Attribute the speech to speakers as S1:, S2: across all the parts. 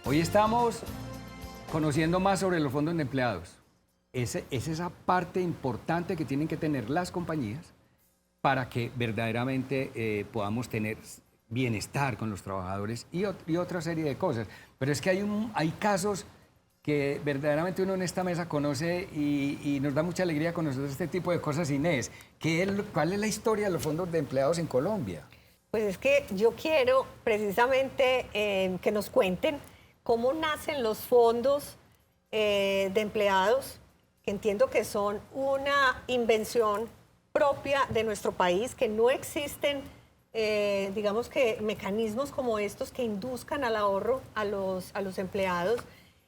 S1: Hoy estamos conociendo más sobre los fondos de empleados. Es esa parte importante que tienen que tener las compañías para que verdaderamente podamos tener bienestar con los trabajadores y otra serie de cosas. Pero es que hay casos que verdaderamente uno en esta mesa conoce y nos da mucha alegría conocer este tipo de cosas, Inés. ¿Cuál es la historia de los fondos de empleados en Colombia?
S2: Pues es que yo quiero precisamente que nos cuenten cómo nacen los fondos de empleados, que entiendo que son una invención propia de nuestro país, que no existen, digamos que mecanismos como estos que induzcan al ahorro a los empleados,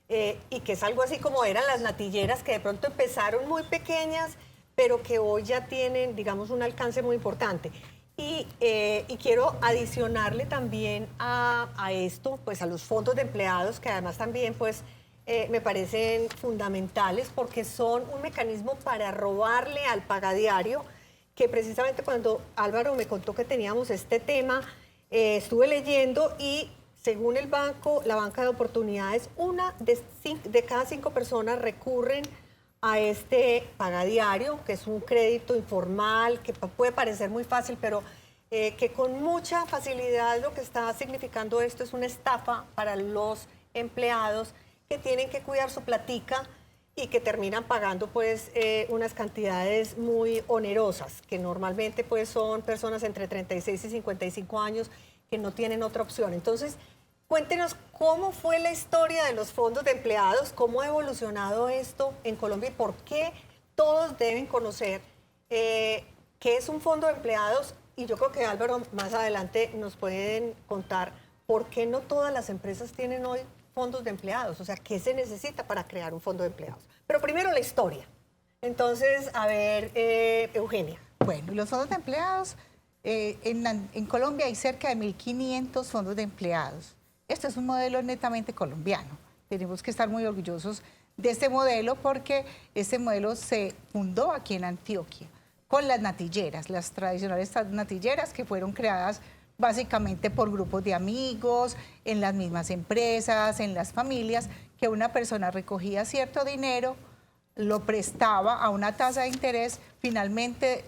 S2: y que es algo así como eran las natilleras, que de pronto empezaron muy pequeñas, pero que hoy ya tienen, digamos, un alcance muy importante. Y quiero adicionarle también a esto, pues a los fondos de empleados, que además también pues me parecen fundamentales porque son un mecanismo para robarle al pagadiario, que precisamente cuando Álvaro me contó que teníamos este tema, estuve leyendo y según el banco, la banca de oportunidades, una de cada 5 personas recurren a este pagadiario, que es un crédito informal, que puede parecer muy fácil, pero que con mucha facilidad lo que está significando esto es una estafa para los empleados que tienen que cuidar su platica y que terminan pagando pues unas cantidades muy onerosas, que normalmente pues son personas entre 36 y 55 años que no tienen otra opción. Entonces, cuéntenos cómo fue la historia de los fondos de empleados, cómo ha evolucionado esto en Colombia y por qué todos deben conocer qué es un fondo de empleados. Y yo creo que Álvaro más adelante nos pueden contar por qué no todas las empresas tienen hoy fondos de empleados. O sea, ¿qué se necesita para crear un fondo de empleados? Pero primero la historia. Entonces, a ver, Eugenia.
S3: Bueno, los fondos de empleados, en Colombia hay cerca de 1.500 fondos de empleados. Esto es un modelo netamente colombiano. Tenemos que estar muy orgullosos de este modelo porque este modelo se fundó aquí en Antioquia con las natilleras, las tradicionales natilleras que fueron creadas básicamente por grupos de amigos, en las mismas empresas, en las familias, que una persona recogía cierto dinero, lo prestaba a una tasa de interés, finalmente,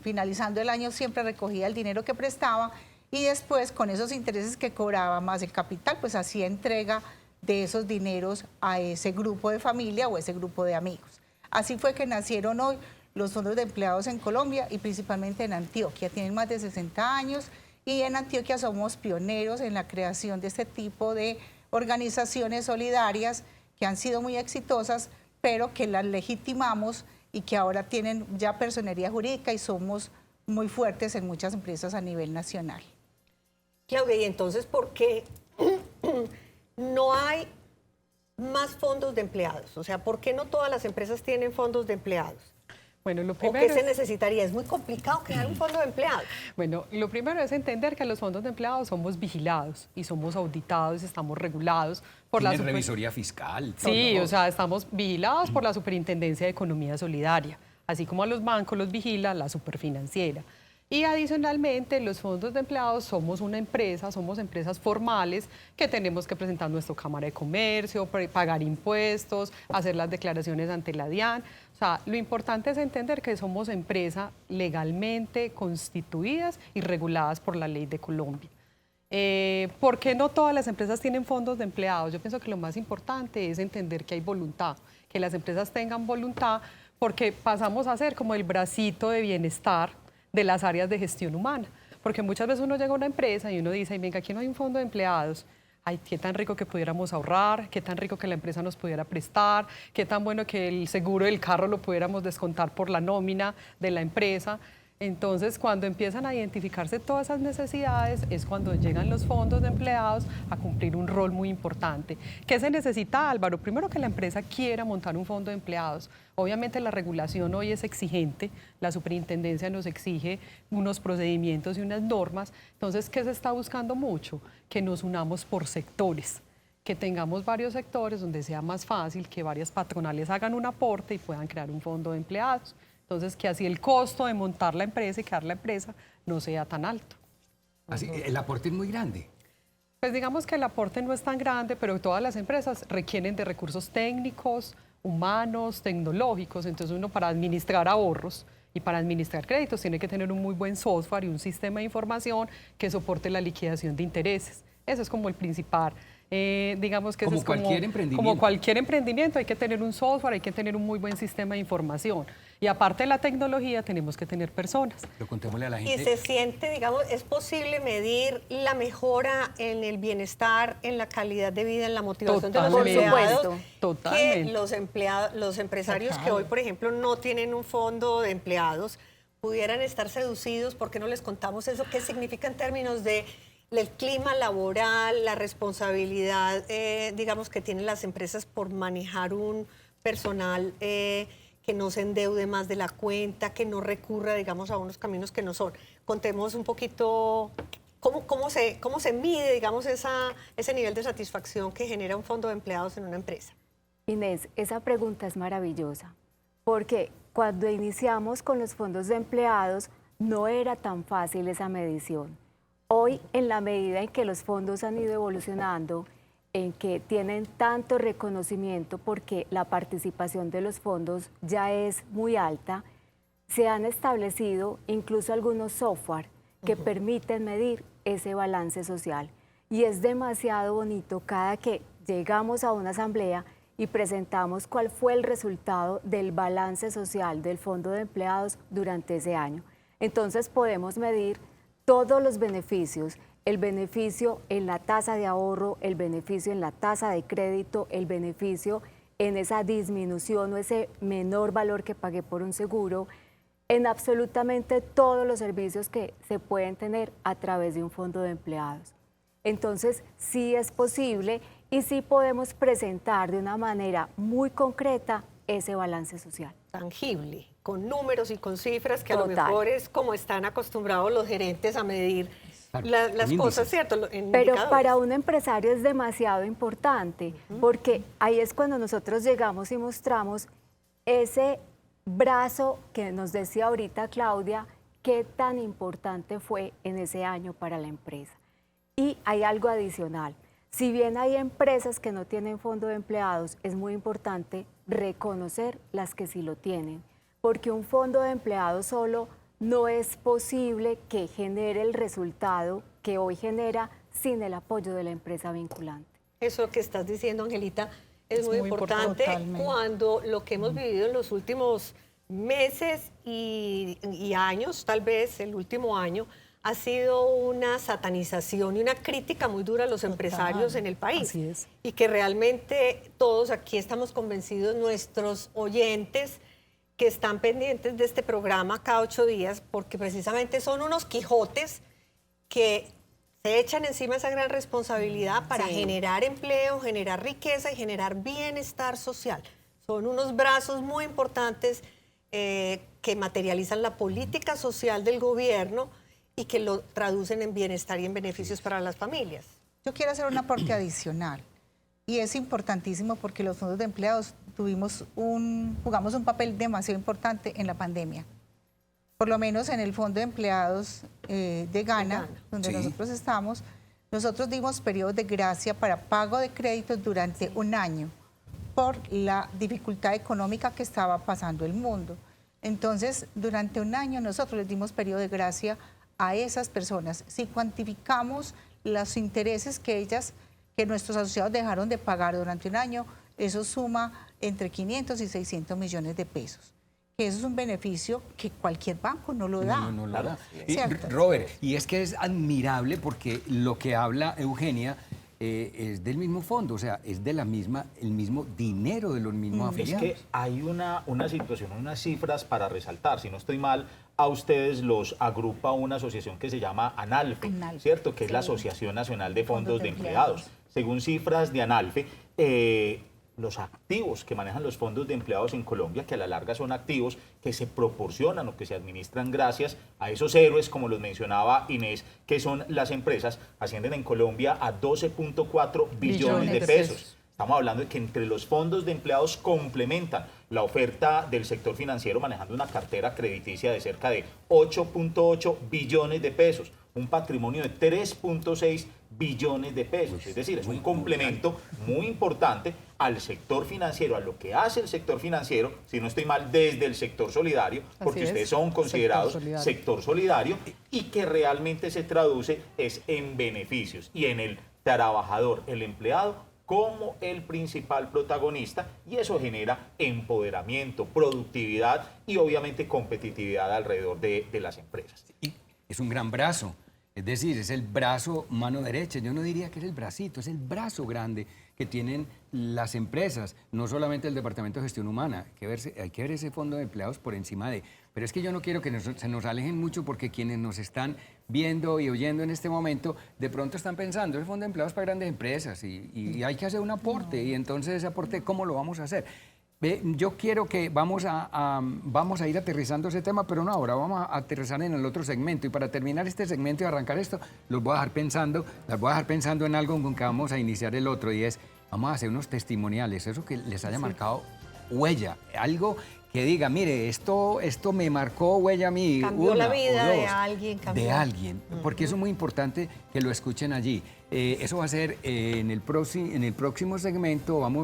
S3: finalizando el año, siempre recogía el dinero que prestaba y después, con esos intereses que cobraba más el capital, pues hacía entrega de esos dineros a ese grupo de familia o ese grupo de amigos. Así fue que nacieron hoy los fondos de empleados en Colombia y principalmente en Antioquia. Tienen más de 60 años y en Antioquia somos pioneros en la creación de este tipo de organizaciones solidarias que han sido muy exitosas, pero que las legitimamos y que ahora tienen ya personería jurídica y somos muy fuertes en muchas empresas a nivel nacional.
S2: Claudia, y entonces, ¿por qué no hay más fondos de empleados? O sea, ¿por qué no todas las empresas tienen fondos de empleados?
S4: Bueno, lo
S2: ¿O
S4: primero
S2: qué se necesitaría? Es muy complicado crear un fondo de empleados.
S4: Bueno, lo primero es entender que los fondos de empleados somos vigilados y somos auditados, estamos regulados por la
S1: ¿Tienen revisoría fiscal?
S4: Sí,
S1: todo?
S4: o sea, estamos vigilados por la Superintendencia de Economía Solidaria, así como a los bancos los vigila la Superfinanciera. Y adicionalmente, los fondos de empleados somos una empresa, somos empresas formales que tenemos que presentar nuestra Cámara de Comercio, pagar impuestos, hacer las declaraciones ante la DIAN. O sea, lo importante es entender que somos empresas legalmente constituidas y reguladas por la ley de Colombia. ¿Por qué no todas las empresas tienen fondos de empleados? Yo pienso que lo más importante es entender que hay voluntad, que las empresas tengan voluntad, porque pasamos a ser como el bracito de bienestar de las áreas de gestión humana. Porque muchas veces uno llega a una empresa y uno dice, venga, aquí no hay un fondo de empleados. Ay, qué tan rico que pudiéramos ahorrar, qué tan rico que la empresa nos pudiera prestar, qué tan bueno que el seguro del carro lo pudiéramos descontar por la nómina de la empresa. Entonces, cuando empiezan a identificarse todas esas necesidades, es cuando llegan los fondos de empleados a cumplir un rol muy importante. ¿Qué se necesita, Álvaro? Primero, que la empresa quiera montar un fondo de empleados. Obviamente la regulación hoy es exigente, la superintendencia nos exige unos procedimientos y unas normas. Entonces, ¿qué se está buscando mucho? Que nos unamos por sectores, que tengamos varios sectores donde sea más fácil que varias patronales hagan un aporte y puedan crear un fondo de empleados. Entonces, que así el costo de montar la empresa y crear la empresa no sea tan alto.
S1: Así, el aporte es muy grande.
S4: Pues digamos que el aporte no es tan grande, pero todas las empresas requieren de recursos técnicos, humanos, tecnológicos. Entonces uno para administrar ahorros y para administrar créditos tiene que tener un muy buen software y un sistema de información que soporte la liquidación de intereses. Eso es como el principal. Digamos que
S1: Como
S4: eso es
S1: cualquier emprendimiento.
S4: como cualquier emprendimiento, hay que tener un software, hay que tener un muy buen sistema de información. Y aparte de la tecnología, tenemos que tener personas.
S1: Pero contémosle a la
S2: Y
S1: gente.
S2: se siente, digamos, es posible medir la mejora en el bienestar, en la calidad de vida, en la motivación de los
S4: Totalmente.
S2: empleados.
S4: Por supuesto. Totalmente.
S2: Que los empresarios que hoy, por ejemplo, no tienen un fondo de empleados, pudieran estar seducidos. ¿Por qué no les contamos eso? ¿Qué significa en términos de el clima laboral, la responsabilidad, digamos, que tienen las empresas por manejar un personal que no se endeude más de la cuenta, que no recurra, digamos, a unos caminos que no son? Contemos un poquito cómo se mide, digamos, ese nivel de satisfacción que genera un fondo de empleados en una empresa.
S5: Inés, esa pregunta es maravillosa, porque cuando iniciamos con los fondos de empleados no era tan fácil esa medición. Hoy, en la medida en que los fondos han ido evolucionando, en que tienen tanto reconocimiento porque la participación de los fondos ya es muy alta, se han establecido incluso algunos software que permiten medir ese balance social. Y es demasiado bonito cada que llegamos a una asamblea y presentamos cuál fue el resultado del balance social del fondo de empleados durante ese año. Entonces podemos medir todos los beneficios, el beneficio en la tasa de ahorro, el beneficio en la tasa de crédito, el beneficio en esa disminución o ese menor valor que pagué por un seguro, en absolutamente todos los servicios que se pueden tener a través de un fondo de empleados. Entonces, sí es posible y sí podemos presentar de una manera muy concreta ese balance social.
S2: Tangible, con números y con cifras que a lo
S5: Total.
S2: mejor es como están acostumbrados los gerentes a medir
S1: Claro,
S2: las
S1: con
S2: cosas,
S1: índices.
S2: ¿cierto?
S5: Pero
S2: Indicadores.
S5: para un empresario es demasiado importante, porque ahí es cuando nosotros llegamos y mostramos ese brazo que nos decía ahorita Claudia, qué tan importante fue en ese año para la empresa. Y hay algo adicional. Si bien hay empresas que no tienen fondo de empleados, es muy importante reconocer las que sí lo tienen, porque un fondo de empleados solo no es posible que genere el resultado que hoy genera sin el apoyo de la empresa vinculante.
S2: Eso que estás diciendo, Angelita, es muy
S4: muy
S2: importante
S3: importante.
S2: cuando lo que hemos vivido en los últimos meses y años, tal vez el último año, ha sido una satanización y una crítica muy dura a los empresarios en el país.
S4: Así es.
S2: Y que realmente todos aquí estamos convencidos, nuestros oyentes que están pendientes de este programa cada 8 días, porque precisamente son unos Quijotes que se echan encima esa gran responsabilidad para generar empleo, generar riqueza y generar bienestar social. Son unos brazos muy importantes que materializan la política social del gobierno y que lo traducen en bienestar y en beneficios para las familias.
S3: Yo quiero hacer un aporte adicional y es importantísimo porque los fondos de empleados jugamos un papel demasiado importante en la pandemia. Por lo menos en el fondo de empleados de Ghana, donde
S1: Sí.
S3: nosotros estamos, nosotros dimos periodos de gracia para pago de créditos durante un año por la dificultad económica que estaba pasando el mundo. Entonces, durante un año nosotros les dimos periodo de gracia a esas personas. Si cuantificamos los intereses que nuestros asociados dejaron de pagar durante un año, eso suma entre 500 y 600 millones de pesos. Que eso es un beneficio que cualquier banco no lo da.
S1: No lo da. Y,
S3: ¿Cierto?
S1: Robert, y es que es admirable porque lo que habla Eugenia es del mismo fondo, o sea, es de el mismo dinero de los mismos
S6: Es
S1: afiliados.
S6: que hay una situación, unas cifras para resaltar. Si no estoy mal, a ustedes los agrupa una asociación que se llama ANALFE,
S3: ANALFE,
S6: ¿cierto? Que es la
S3: sí.
S6: Asociación Nacional de Fondos de
S3: Empleados.
S6: Empleados. Según cifras de ANALFE, los activos que manejan los fondos de empleados en Colombia, que a la larga son activos que se proporcionan o que se administran gracias a esos héroes, como los mencionaba Inés, que son las empresas, ascienden en Colombia a 12.4 billones de pesos. Estamos hablando de que entre los fondos de empleados complementan la oferta del sector financiero manejando una cartera crediticia de cerca de 8.8 billones de pesos. un patrimonio de 3.6 billones de pesos. Es decir, es un complemento muy importante al sector financiero, a lo que hace el sector financiero, si no estoy mal, desde el sector solidario, porque
S4: Así es,
S6: ustedes son considerados
S4: solidario.
S6: sector solidario y que realmente se traduce es en beneficios y en el trabajador, el empleado, como el principal protagonista, y eso genera empoderamiento, productividad y obviamente competitividad alrededor de las empresas.
S1: Y es un gran brazo, es decir, es el brazo mano derecha. Yo no diría que es el bracito, es el brazo grande que tienen las empresas, no solamente el Departamento de Gestión Humana. Hay que ver ese fondo de empleados por encima de... Pero es que yo no quiero que se nos alejen mucho, porque quienes nos están viendo y oyendo en este momento, de pronto están pensando, el fondo de empleados para grandes empresas y hay que hacer un aporte, y entonces ese aporte, ¿cómo lo vamos a hacer? Yo quiero que vamos a ir aterrizando ese tema, pero no ahora, vamos a aterrizar en el otro segmento. Y para terminar este segmento y arrancar esto, las voy a dejar pensando en algo con que vamos a iniciar el otro, y es, vamos a hacer unos testimoniales, eso que les haya marcado huella, algo que diga, mire, esto me marcó huella a mí.
S2: Cambió la
S1: una o
S2: vida de
S1: dos,
S2: alguien.
S1: de alguien, porque eso es muy importante que lo escuchen allí. Eso va a ser en el próximo segmento. Vamos